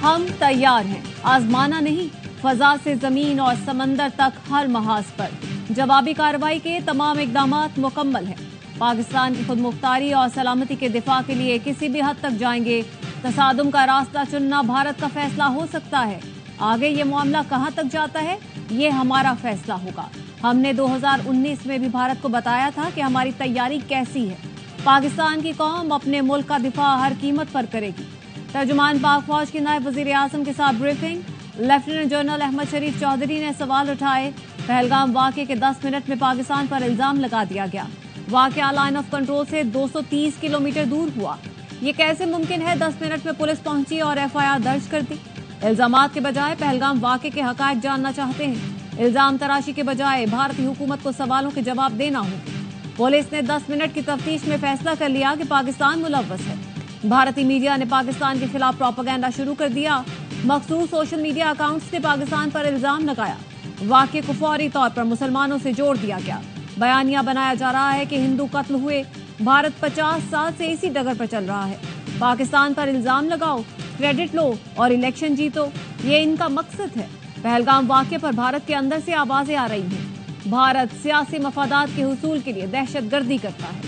हम तैयार हैं, आजमाना नहीं, फजा से जमीन और समंदर तक हर महाज पर जवाबी कार्रवाई के तमाम इकदामात मुकम्मल हैं। पाकिस्तान की खुद मुख्तारी और सलामती के दिफा के लिए किसी भी हद तक जाएंगे। तसादुम का रास्ता चुनना भारत का फैसला हो सकता है। आगे ये मामला कहां तक जाता है, ये हमारा फैसला होगा। हमने 2019 में भी भारत को बताया था कि हमारी तैयारी कैसी है। पाकिस्तान की कौम अपने मुल्क का दिफा हर कीमत पर करेगी। तर्जुमान पाक फौज के नायब वजीर आजम के साथ ब्रीफिंग। लेफ्टिनेंट जनरल अहमद शरीफ चौधरी ने सवाल उठाए। पहलगाम वाक़े के 10 मिनट में पाकिस्तान पर इल्जाम लगा दिया गया। वाक़या लाइन ऑफ कंट्रोल से 230 किलोमीटर दूर हुआ। ये कैसे मुमकिन है 10 मिनट में पुलिस पहुंची और FIR दर्ज कर दी। इल्जामात के बजाय पहलगाम वाक़े के हक़ाइक़ जानना चाहते हैं। इल्जाम तराशी के बजाय भारतीय हुकूमत को सवालों के जवाब देना होगा। पुलिस ने 10 मिनट की तफ्तीश में फैसला कर लिया कि पाकिस्तान मुलव्वस है। भारतीय मीडिया ने पाकिस्तान के खिलाफ प्रोपेगेंडा शुरू कर दिया। मखसूस सोशल मीडिया अकाउंट्स ने पाकिस्तान पर इल्जाम लगाया। वाक़े को फौरी तौर पर मुसलमानों से जोड़ दिया गया। बयानिया बनाया जा रहा है कि हिंदू कत्ल हुए। भारत 50 साल से इसी डगर पर चल रहा है। पाकिस्तान पर इल्जाम लगाओ, क्रेडिट लो और इलेक्शन जीतो, ये इनका मकसद है। पहलगाम वाक़े पर भारत के अंदर से आवाजें आ रही हैं। भारत सियासी मफादात के हुसूल के लिए दहशतगर्दी करता है।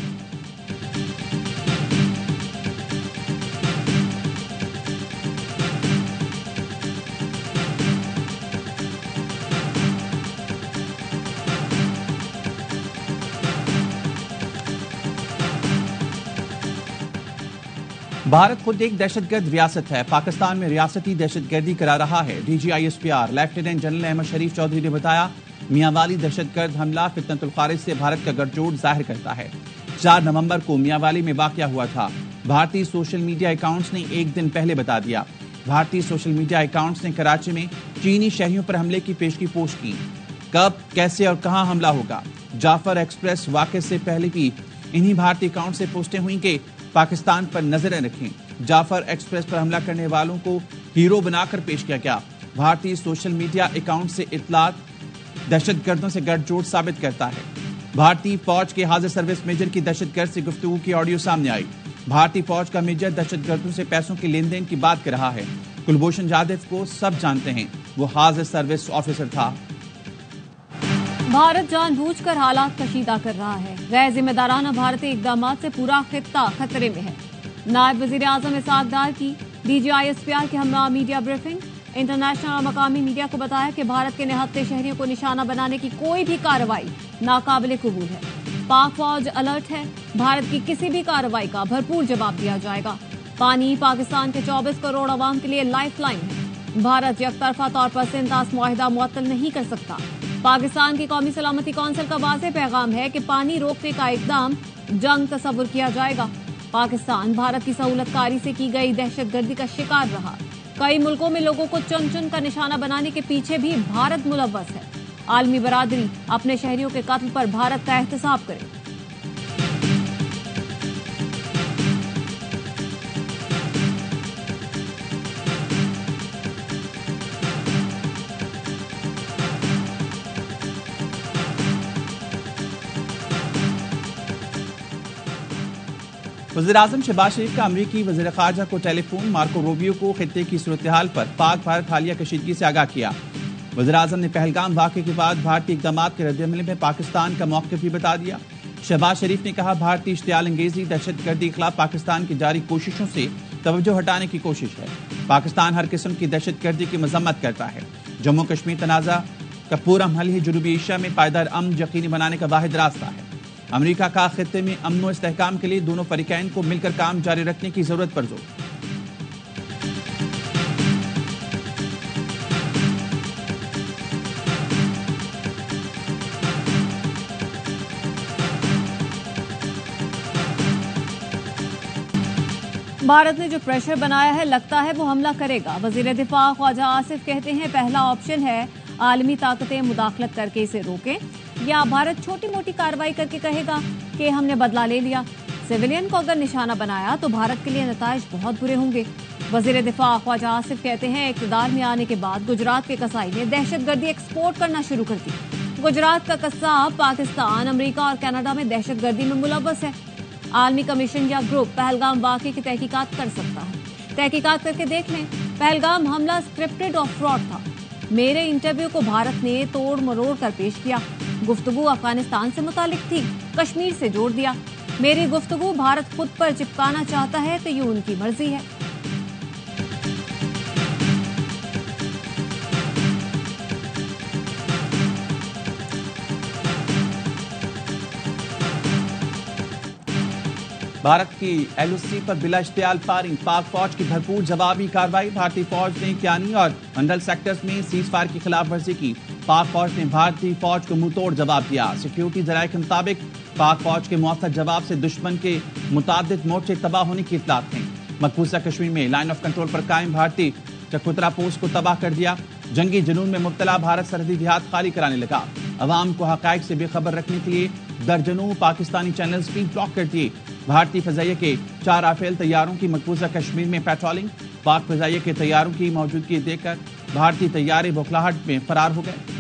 भारत खुद एक दहशतगर्द रियासत है। पाकिस्तान में रियासती दहशतगर्दी करा रहा है। DGISPR लेफ्टिनेंट जनरल अहमद शरीफ चौधरी ने बताया, मियांवाली दहशतगर्द हमला फितनतुल खारिज से भारत का गठजोड़ जाहिर करता है। 4 नवंबर को मियांवाली में वाकया हुआ था। भारतीय सोशल मीडिया अकाउंट्स ने एक दिन पहले बता दिया। भारतीय सोशल मीडिया अकाउंट्स ने कराची में चीनी शहरियों पर हमले की पेशगी पोस्ट की। कब, कैसे और कहां हमला होगा। जाफर एक्सप्रेस वाकये से पहले भी इन्हीं भारतीय अकाउंट से पोस्टें हुई कि पाकिस्तान पर नजरें रखें। जाफर एक्सप्रेस पर हमला करने वालों को हीरो बनाकर पेश किया गया। भारतीय सोशल मीडिया अकाउंट से इतलात दहशतगर्दों से गठजोड़ साबित करता है। भारतीय फौज के हाजिर सर्विस मेजर की दहशतगर्द से गुफ्तगू की ऑडियो सामने आई। भारतीय फौज का मेजर दहशतगर्दों से पैसों के लेन देन की बात कर रहा है। कुलभूषण जाधव को सब जानते हैं, वो हाजिर सर्विस ऑफिसर था। भारत जानबूझकर हालात कशीदा कर रहा है। गैर जिम्मेदाराना भारतीय इकदामात से पूरा खित्ता खतरे में है। नायब वजीर आजम इसहाक डार की DGISPR के हमरा मीडिया ब्रीफिंग। इंटरनेशनल और मकामी मीडिया को बताया कि भारत के निहत्थे शहरियों को निशाना बनाने की कोई भी कार्रवाई नाकाबिले कबूल है। पाक फौज अलर्ट है। भारत की किसी भी कार्रवाई का भरपूर जवाब दिया जाएगा। पानी पाकिस्तान के 24 करोड़ अवाम के लिए लाइफ लाइन है। भारत यकतरफा तौर पर सिंधास मुआहिदा मुअत्तल नहीं कर सकता। पाकिस्तान की कौमी सलामती कौंसिल का वाज़ेह पैगाम है कि पानी रोकने का इकदाम जंग तस्वुर किया जाएगा। पाकिस्तान भारत की सहूलतकारी से की गई दहशतगर्दी का शिकार रहा। कई मुल्कों में लोगों को चुन चुन का निशाना बनाने के पीछे भी भारत मुलव्वस है। आलमी बरादरी अपने शहरियों के कत्ल पर भारत का एहतसाब करे। वज़ीर-ए-आज़म शहबाज शरीफ का अमरीकी वज़ीर ख़ारजा को टेलीफोन। मार्को रूबियो को खित्ते की सूरत-ए-हाल पर पाक भारत हालिया कशीदगी से आगाह किया। वज़ीर-ए-आज़म ने पहलगाम वाक़े के बाद भारतीय इक़दामात के रद्द-ए-अमल में पाकिस्तान का मौक़िफ़ भी बता दिया। शहबाज शरीफ ने कहा, भारतीय इश्तियाल अंगेज़ी दहशतगर्दी के खिलाफ पाकिस्तान की जारी कोशिशों से तवज्जो हटाने की कोशिश है। पाकिस्तान हर किस्म की दहशतगर्दी की मज़म्मत करता है। जम्मू कश्मीर तनाज़ा का पूरा हल ही जनूबी एशिया में पायदार अमन यकीनी बनाने का वाहिद रास्ता है। अमेरिका का खित्ते में अमन व इस्तेहकाम के लिए दोनों फरीकैन को मिलकर काम जारी रखने की जरूरत पर जोर। भारत ने जो प्रेशर बनाया है, लगता है वो हमला करेगा। वजीर दिफा ख्वाजा आसिफ कहते हैं, पहला ऑप्शन है आलमी ताकतें मुदाखलत करके इसे रोकें, या भारत छोटी मोटी कार्रवाई करके कहेगा कि हमने बदला ले लिया। सिविलियन को अगर निशाना बनाया तो भारत के लिए नताइज बहुत बुरे होंगे। वजीर दिफा ख्वाजा आसिफ कहते हैं, इक़्तिदार में आने के बाद गुजरात के कसाई ने दहशतगर्दी एक्सपोर्ट करना शुरू कर दी। गुजरात का कसाब पाकिस्तान, अमेरिका और कनाडा में दहशतगर्दी में मुलव्वस है। आलमी कमीशन या ग्रुप पहलगाम वाक़े की तहकीकात कर सकता है। तहकीकात करके देख लें। पहलगाम हमला स्क्रिप्टेड और फ्रॉड था। मेरे इंटरव्यू को भारत ने तोड़ मरोड़ कर पेश किया। गुफ्तगू अफगानिस्तान से मुतालिक थी, कश्मीर से जोड़ दिया। मेरी गुफ्तगू भारत खुद पर चिपकाना चाहता है तो ये उनकी मर्जी है। भारत की एलओसी पर बिला इश्तियाल फायरिंग, पाक फौज की भरपूर जवाबी कार्रवाई। भारतीय फौज ने क्यानी और अंडल सेक्टर्स में सीज फायर की खिलाफ वर्जी की। पाक फौज ने भारतीय फौज को मुंह तोड़ जवाब दिया। सिक्योरिटी जराये के मुताबिक पाक फौज के मौसर जवाब से दुश्मन के मुतादिद मोर्चे तबाह होने की इत्तलात हैं। मकबूजा कश्मीर में लाइन ऑफ कंट्रोल पर कायम भारतीय चकपुतरा पोस्ट को तबाह कर दिया। जंगी जुनून में मुब्तला भारत सरहदी देहात खाली कराने लगा। अवाम को हकायक से बेखबर रखने के लिए दर्जनों पाकिस्तानी चैनल्स भी ब्लॉक कर दिए। भारतीय फजाइया के 4 राफेल तैयारों की मकबूजा कश्मीर में पेट्रोलिंग। पाक फजाइया के तैयारों की मौजूदगी देखकर भारतीय तैयारे बौखलाहट में फरार हो गए।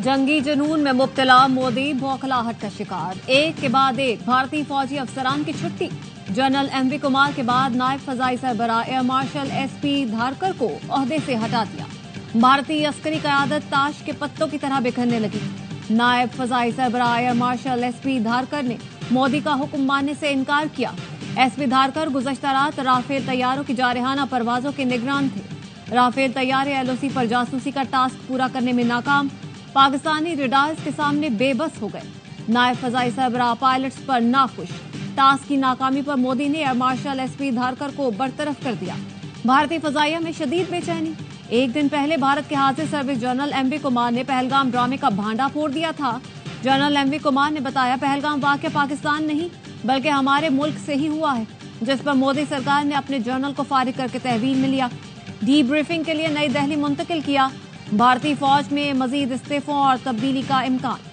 जंगी जुनून में मुब्तला मोदी बौखलाहट का शिकार। एक के बाद एक भारतीय फौजी अफसरान की छुट्टी। जनरल एमवी कुमार के बाद नायब फजाई सरबराह एयर मार्शल एसपी धारकर को ओहदे से हटा दिया। भारतीय अस्करी क़यादत ताश के पत्तों की तरह बिखरने लगी। नायब फजाई सरबराह एयर मार्शल एसपी धारकर ने मोदी का हुक्म मानने से इनकार किया। एसपी धारकर गुज़श्ता रात राफेल तैयारों की जारहाना परवाजों के निगरान थे। राफेल तैयारे एलओसी पर जासूसी का टास्क पूरा करने में नाकाम। पाकिस्तानी रडार्स के सामने बेबस हो गए। नायब फजाई सरबराह पायलट्स पर नाखुश। टास्क की नाकामी पर मोदी ने एयर मार्शल एसपी धारकर को बरतरफ कर दिया। भारतीय फजाइया में शदीद बेचैनी। एक दिन पहले भारत के हाजिर सर्विस जनरल एमवी कुमार ने पहलगाम ड्रामे का भांडा फोड़ दिया था। जनरल एमवी कुमार ने बताया, पहलगाम वाक़या पाकिस्तान नहीं बल्कि हमारे मुल्क से ही हुआ है, जिस पर मोदी सरकार ने अपने जनरल को फारिग करके तहवील में लिया। डीब्रीफिंग के लिए नई दिल्ली मुंतकिल किया। भारतीय फौज में मजीद इस्तीफों और तब्दीली का इम्कान।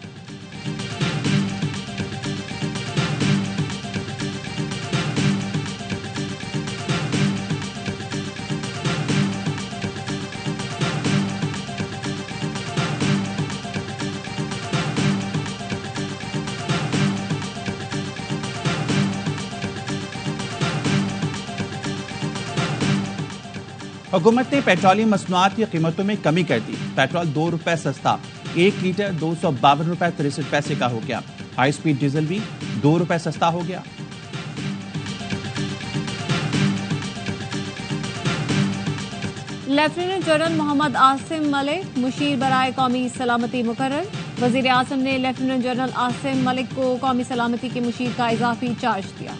हुकूमत ने पेट्रोलियम मसनूआत की कीमतों में कमी कर दी। पेट्रोल 2 रुपए सस्ता, 1 लीटर 252 रुपए 63 पैसे का हो गया। हाई स्पीड डीजल भी 2 रुपए सस्ता हो गया। लेफ्टिनेंट जनरल मोहम्मद आसिम मलिक मुशीर बराए कौमी सलामती मुकर्रर। वजीर आजम ने लेफ्टिनेंट जनरल आसिम मलिक को कौमी सलामती के मुशीर का इजाफी चार्ज दिया।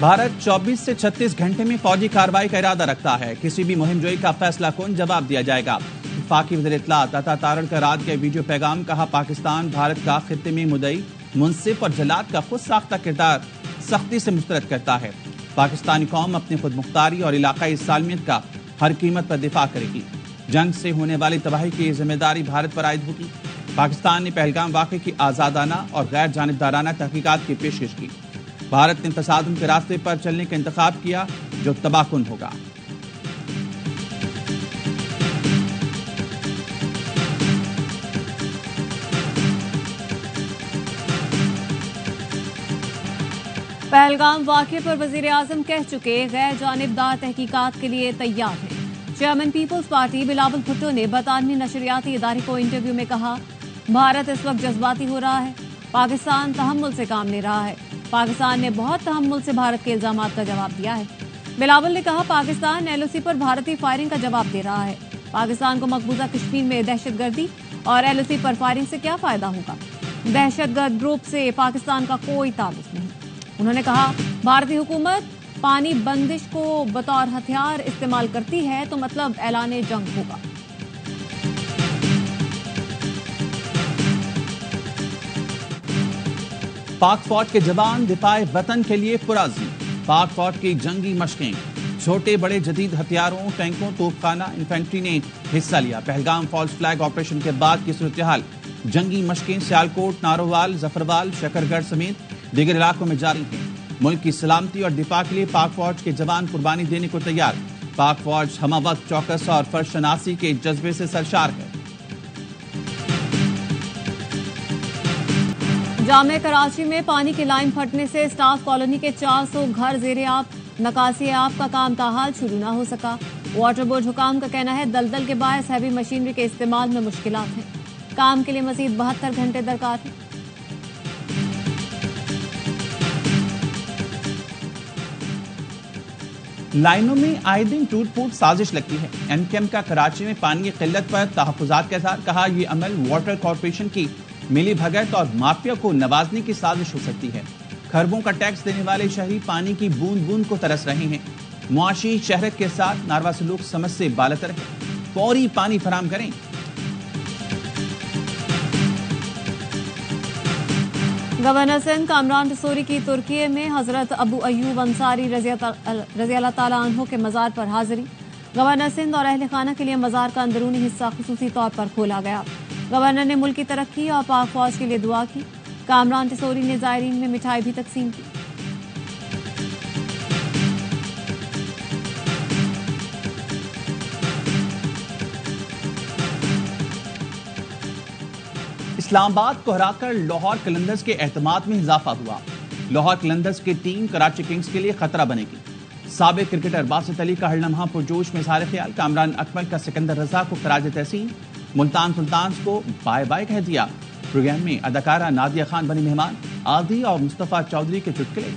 भारत 24 से 36 घंटे में फौजी कार्रवाई का इरादा रखता है। किसी भी मुहिमजोई का फैसला कौन जवाब दिया जाएगा। वफाकी वज़ीर इत्तलात अता तारड़कर रात के वीडियो पैगाम कहा, पाकिस्तान भारत का खित्ते में मुदई, मुंसिफ और जलाद का खुद साख्ता किरदार सख्ती से मुस्तरद करता है। पाकिस्तानी कौम अपनी खुद मुख्तारी और इलाकाई सालमियत का हर कीमत पर दिफा करेगी। जंग से होने वाली तबाही की जिम्मेदारी भारत पर आयद होगी। पाकिस्तान ने पहलगाम वाक़े की आज़ादाना और गैर जानिबदाराना तहकीकात की पेशकश की। भारत ने तसादुम के रास्ते पर चलने का इंतखाब किया जो तबाहकुन होगा। पहलगाम वाक़े पर वज़ीर आज़म कह चुके, गैर जानिबदार तहकीकात के लिए तैयार है। चेयरमैन पीपल्स पार्टी बिलावल भुट्टो ने बरतानवी नशरियाती इदारे को इंटरव्यू में कहा, भारत इस वक्त जज्बाती हो रहा है। पाकिस्तान तहम्मुल से काम ले रहा है। पाकिस्तान ने बहुत तहम्मुल से भारत के इल्जामात का जवाब दिया है। बिलावल ने कहा, पाकिस्तान एलओसी पर भारतीय फायरिंग का जवाब दे रहा है। पाकिस्तान को मकबूजा कश्मीर में दहशतगर्दी और एलओसी पर फायरिंग से क्या फायदा होगा। दहशतगर्द ग्रुप से पाकिस्तान का कोई ताल्लुक नहीं। उन्होंने कहा, भारतीय हुकूमत पानी बंदिश को बतौर हथियार इस्तेमाल करती है तो मतलब ऐलान जंग होगा। पाक फौज के जवान दिफाए वतन के लिए पुराज़्म। पाक फौज की जंगी मशकें, छोटे बड़े जदीद हथियारों, टैंकों, तोपखाना, इन्फेंट्री ने हिस्सा लिया। पहलगाम फॉल्स फ्लैग ऑपरेशन के बाद की सूरत हाल जंगी मशकें सियालकोट, नारोवाल, जफरवाल, शकरगढ़ समेत दीगर इलाकों में जारी हैं। मुल्क की सलामती और दिफा के लिए पाक फौज के जवान कुर्बानी देने को तैयार। पाक फौज हमा वक्त चौकस और फर्शनासी के जज्बे से सरशार है। जामे कराची में पानी की लाइन फटने से स्टाफ कॉलोनी के 400 घर जेरे आब, नकासी आब का काम ताहाल शुरू न हो सका। वाटर बोर्ड हुकाम का कहना है दलदल के बायस हैवी मशीनरी के इस्तेमाल में मुश्किलात हैं। काम के लिए मजीद 72 घंटे दरकार है। लाइनों में आए दिन टूट फूट साजिश लगती है। एमकेएम का कराची में पानी की किल्लत पर तहफ्फुजात के इज़हार, कहा यह अमल वाटर कॉरपोरेशन की मिली भगत और माफिया को नवाजने की साजिश हो सकती है। खरबों का टैक्स देने वाले शहरी पानी की बूंद बूंद को तरस रहे हैं। मुआशी शहरत के साथ नारवा सलूक समझ से बालतर है। फौरी पानी फराम करें। गवर्नर सिंध कामरान टसोरी की तुर्की में हजरत अबू अयूब अंसारी रज़ी अल्लाह तआला अन्हु के मज़ार पर हाजिरी। गवर्नर सिंध और अहल खाना के लिए मज़ार का अंदरूनी हिस्सा खुसूसी तौर पर खोला गया। गवर्नर ने मुल्क की तरक्की और पाक फौज के लिए दुआ की। कामरान टसोरी ने ज़ायरीन में मिठाई भी तकसीम की। इस्लामाबाद को हराकर लाहौर कलंदर्स के एतमाद में इजाफा हुआ। लाहौर कलंदर्स की टीम कराची किंग्स के लिए खतरा बनेगी। साबिक क्रिकेटर बासित अली का हर लम्हा पुरजोश में इज़हार ख्याल। कामरान अकमल का सिकंदर रजा को खराज तहसीन। मुल्तान सुल्तान्स को बाय बाय कह दिया। प्रोग्राम में अदाकारा नादिया खान बनी मेहमान। आदि और मुस्तफ़ा चौधरी के चुटकुले।